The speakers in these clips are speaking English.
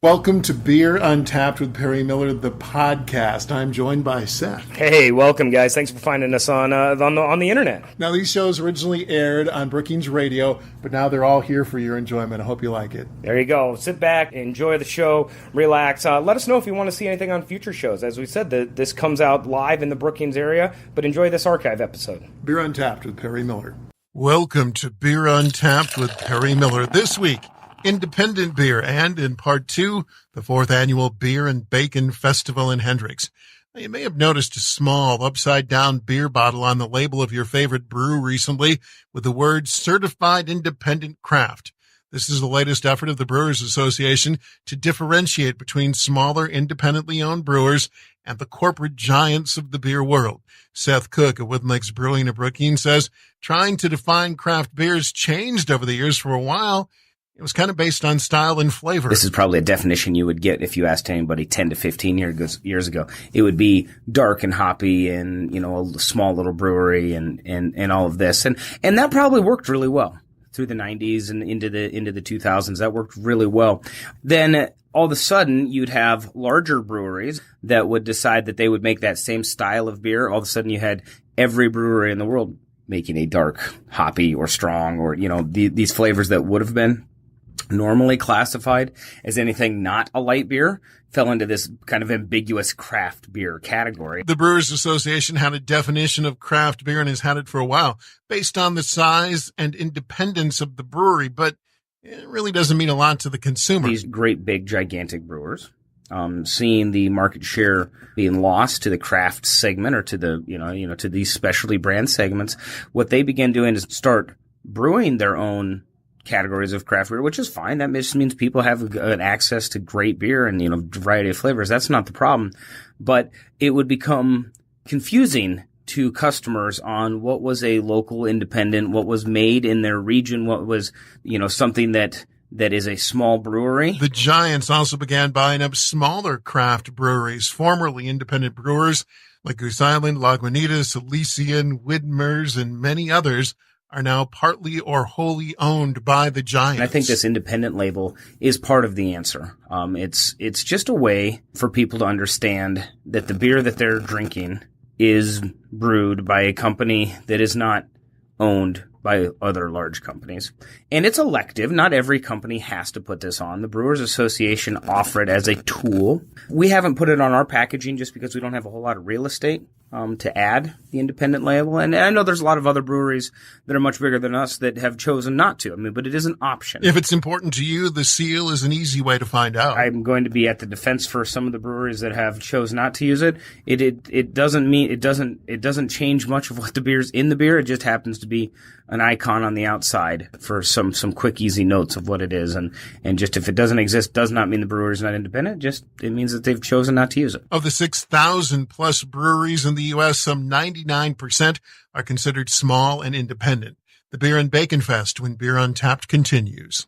Welcome to Beer Untapped with Perry Miller, the podcast. I'm joined by Seth. Hey, welcome, guys. Thanks for finding us on the internet. Now, these shows originally aired on Brookings Radio, but now they're all here for your enjoyment. I hope you like it. There you go. Sit back, enjoy the show, relax. Let us know if you want to see anything on future shows. As we said, this comes out live in the Brookings area, but enjoy this archive episode. Beer Untapped with Perry Miller. Welcome to Beer Untapped with Perry Miller. This week, independent beer, and in part two, the fourth annual Beer and Bacon Festival in Hendricks. Now, you may have noticed a small upside-down beer bottle on the label of your favorite brew recently with the words Certified Independent Craft. This is the latest effort of the Brewers Association to differentiate between smaller, independently owned brewers and the corporate giants of the beer world. Seth Cook of Wooden Lakes Brewing in Brookings says trying to define craft beers changed over the years. For a while, it was kind of based on style and flavor. This is probably a definition you would get if you asked anybody 10 to 15 years ago. It would be dark and hoppy and, a small little brewery and all of this. And that probably worked really well through the 90s and into the 2000s. That worked really well. Then all of a sudden you'd have larger breweries that would decide that they would make that same style of beer. All of a sudden you had every brewery in the world making a dark, hoppy or strong or, these flavors that would have been normally classified as anything not a light beer fell into this kind of ambiguous craft beer category. The Brewers Association had a definition of craft beer and has had it for a while based on the size and independence of the brewery, but it really doesn't mean a lot to the consumer. These great big gigantic brewers, seeing the market share being lost to the craft segment or to the, to these specialty brand segments, what they began doing is start brewing their own categories of craft beer, which is fine. That just means people have an access to great beer and, variety of flavors. That's not the problem. But it would become confusing to customers on what was a local independent, what was made in their region, what was, something that is a small brewery. The giants also began buying up smaller craft breweries, formerly independent brewers like Goose Island, Lagunitas, Elysian, Widmer's, and many others are now partly or wholly owned by the giants. And I think this independent label is part of the answer. It's just a way for people to understand that the beer that they're drinking is brewed by a company that is not owned by other large companies. And it's elective. Not every company has to put this on. The Brewers Association offer it as a tool. We haven't put it on our packaging just because we don't have a whole lot of real estate to add the independent label. And I know there's a lot of other breweries that are much bigger than us that have chosen not to. But it is an option. If it's important to you, the seal is an easy way to find out. I'm going to be at the defense for some of the breweries that have chose not to use it. It doesn't change much of what the beer's in the beer. It just happens to be an icon on the outside for some quick, easy notes of what it is. And just if it doesn't exist, does not mean the brewery is not independent. Just it means that they've chosen not to use it. Of the 6,000 plus breweries in the U.S., some 99% are considered small and independent. The Beer and Bacon Fest when Beer Untapped continues.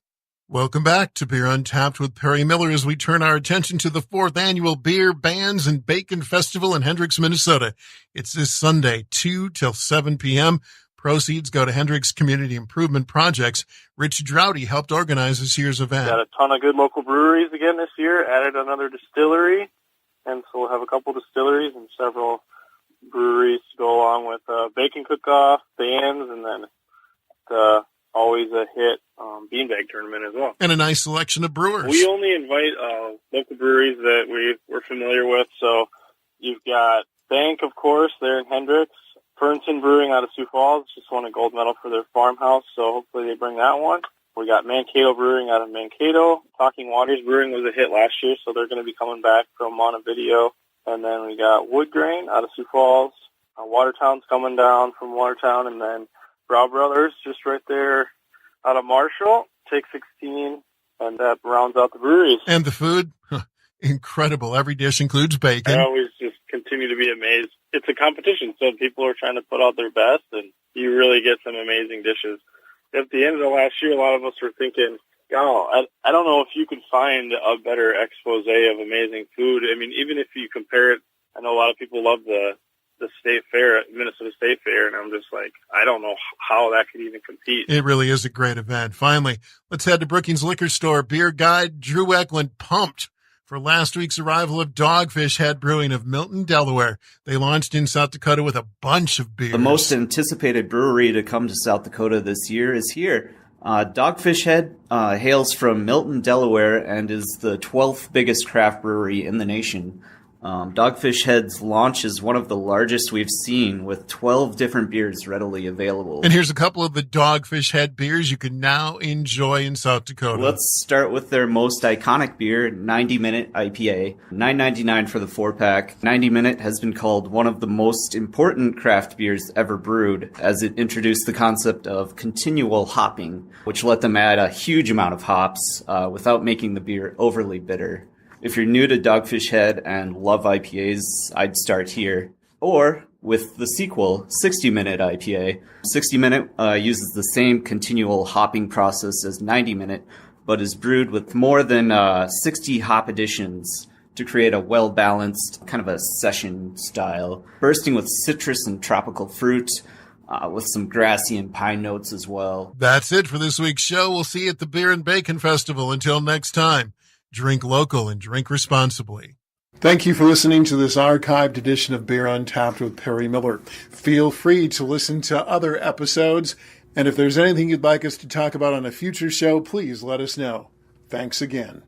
Welcome back to Beer Untapped with Perry Miller as we turn our attention to the fourth annual Beer, Bands, and Bacon Festival in Hendricks, Minnesota. It's this Sunday, 2 till 7 p.m. Proceeds go to Hendricks Community Improvement Projects. Rich Droughty helped organize this year's event. Got a ton of good local breweries again this year, added another distillery, and so we'll have a couple distilleries and several breweries to go along with bacon cook-off, bands, and then always a hit beanbag tournament as well. And a nice selection of brewers. We only invite local breweries that we're familiar with, so you've got Bank, of course, there in Hendricks. Fernton Brewing out of Sioux Falls just won a gold medal for their farmhouse, so hopefully they bring that one. We got Mankato Brewing out of Mankato. Talking Waters Brewing was a hit last year, so they're going to be coming back from Montevideo. And then we got Woodgrain out of Sioux Falls. Watertown's coming down from Watertown, and then Brow Brothers just right there out of Marshall. Take 16, and that rounds out the breweries. And the food? Incredible. Every dish includes bacon. I always just continue to be amazed. It's a competition, so people are trying to put out their best, and you really get some amazing dishes. At the end of the last year, a lot of us were thinking, I don't know if you could find a better expose of amazing food. I mean, even if you compare it, I know a lot of people love the the state fair at Minnesota State Fair, and I'm just like, I don't know how that could even compete. It really is a great event. Finally, let's head to Brookings Liquor Store. Beer guide Drew Eklund pumped for last week's arrival of Dogfish Head Brewing of Milton, Delaware. They launched in South Dakota with a bunch of beers. The most anticipated brewery to come to South Dakota this year is here. Dogfish Head hails from Milton, Delaware, and is the 12th biggest craft brewery in the nation. Dogfish Head's launch is one of the largest we've seen, with 12 different beers readily available. And here's a couple of the Dogfish Head beers you can now enjoy in South Dakota. Let's start with their most iconic beer, 90 Minute IPA. $9.99 for the 4-pack. 90 Minute has been called one of the most important craft beers ever brewed, as it introduced the concept of continual hopping, which let them add a huge amount of hops without making the beer overly bitter. If you're new to Dogfish Head and love IPAs, I'd start here. Or with the sequel, 60 Minute IPA. 60 Minute uses the same continual hopping process as 90 Minute, but is brewed with more than 60 hop additions to create a well-balanced, kind of a session style, bursting with citrus and tropical fruit, with some grassy and pine notes as well. That's it for this week's show. We'll see you at the Beer and Bacon Festival. Until next time. Drink local and drink responsibly. Thank you for listening to this archived edition of Beer Untapped with Perry Miller. Feel free to listen to other episodes, and if there's anything you'd like us to talk about on a future show, please let us know. Thanks again.